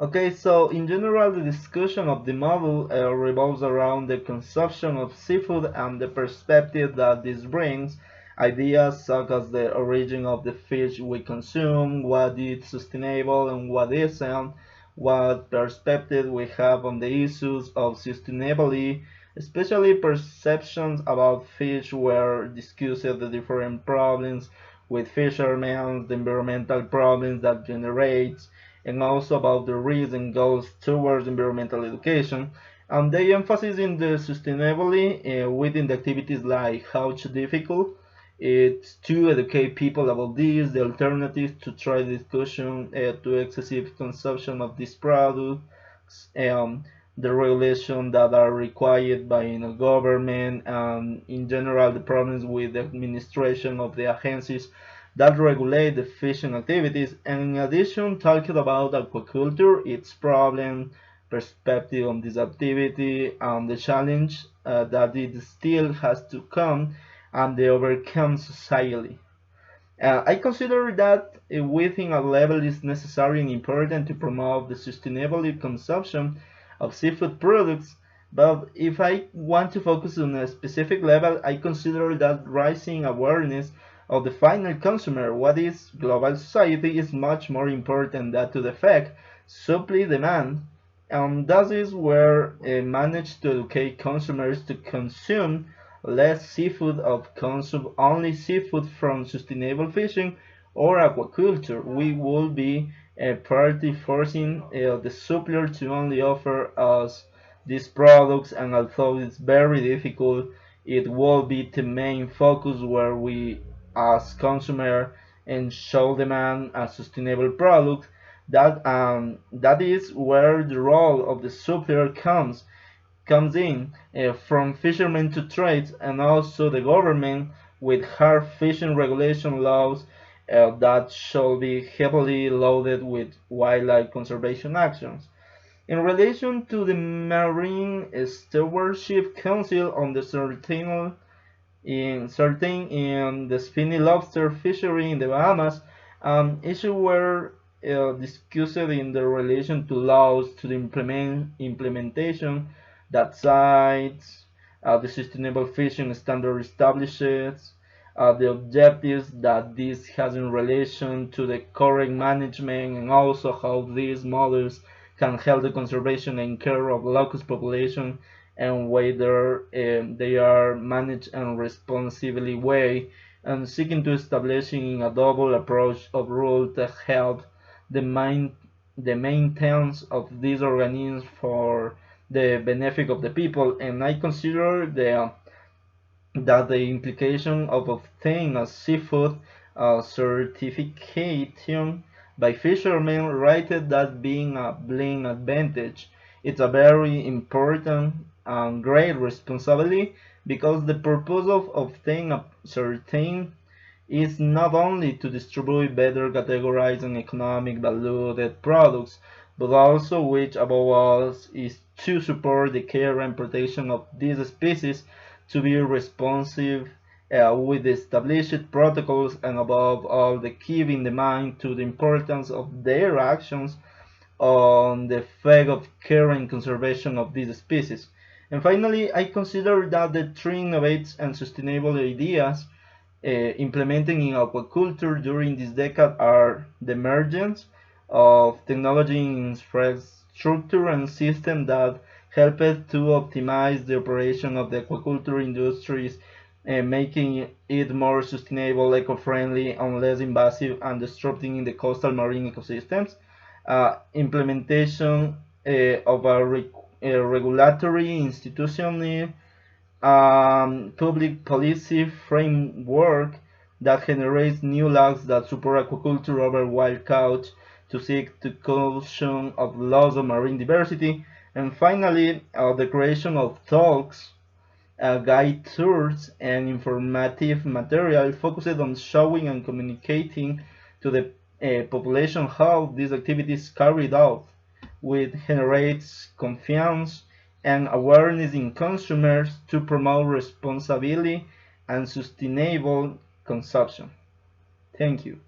Okay, so in general, the discussion of the model revolves around the consumption of seafood and the perspective that this brings. Ideas such as the origin of the fish we consume, what is sustainable and what isn't, what perspective we have on the issues of sustainability, especially perceptions about fish were discussed the different problems with fishermen, the environmental problems that generates, and also about the reason goes towards environmental education. And they emphasize in the sustainability within the activities like how to difficult it's to educate people about this, the alternatives to try the discussion to excessive consumption of these products, the regulation that are required by government, and in general the problems with the administration of the agencies that regulate the fishing activities. And in addition, talking about aquaculture, its problem, perspective on this activity, and the challenge that it still has to come and they overcome society. I consider that within a level is necessary and important to promote the sustainable consumption of seafood products, but if I want to focus on a specific level, I consider that rising awareness of the final consumer, what is global society, is much more important than to the fact supply demand, and that is where manage to educate consumers to consume less seafood or consume only seafood from sustainable fishing or aquaculture. We will be partly forcing the supplier to only offer us these products, and although it's very difficult, it will be the main focus where we as consumer and show demand a sustainable product. That is where the role of the supplier comes in, from fishermen to trades, and also the government with hard fishing regulation laws that shall be heavily loaded with wildlife conservation actions. In relation to the Marine Stewardship Council on the certain in the spiny lobster fishery in the Bahamas, issues were discussed in the relation to laws to the implementation that cites the sustainable fishing standard establishes, the objectives that this has in relation to the correct management, and also how these models can help the conservation and care of locust population, and whether they are managed in responsibly way, and seeking to establishing a double approach of rule to help the main the maintenance of these organisms for the benefit of the people. And I consider that the implication of obtaining a seafood certification by fishermen rated that being a blind advantage. It's a very important and great responsibility, because the purpose of obtaining a certain is not only to distribute better categorized and economic valued products, but also, which above all, is to support the care and protection of these species, to be responsive with the established protocols, and above all, the keeping in mind to the importance of their actions on the effect of care and conservation of these species. And finally, I consider that the three innovative and sustainable ideas implementing in aquaculture during this decade are the emergence of technology infrastructure and systems that help to optimize the operation of the aquaculture industries, making it more sustainable, eco-friendly, and less invasive and disrupting in the coastal marine ecosystems. Implementation of a regulatory institution, public policy framework that generates new laws that support aquaculture over wild caught to seek the caution of loss of marine diversity. And finally, the creation of talks, guide tours, and informative material focused on showing and communicating to the population how these activities carried out, which generates confiance and awareness in consumers to promote responsibility and sustainable consumption. Thank you.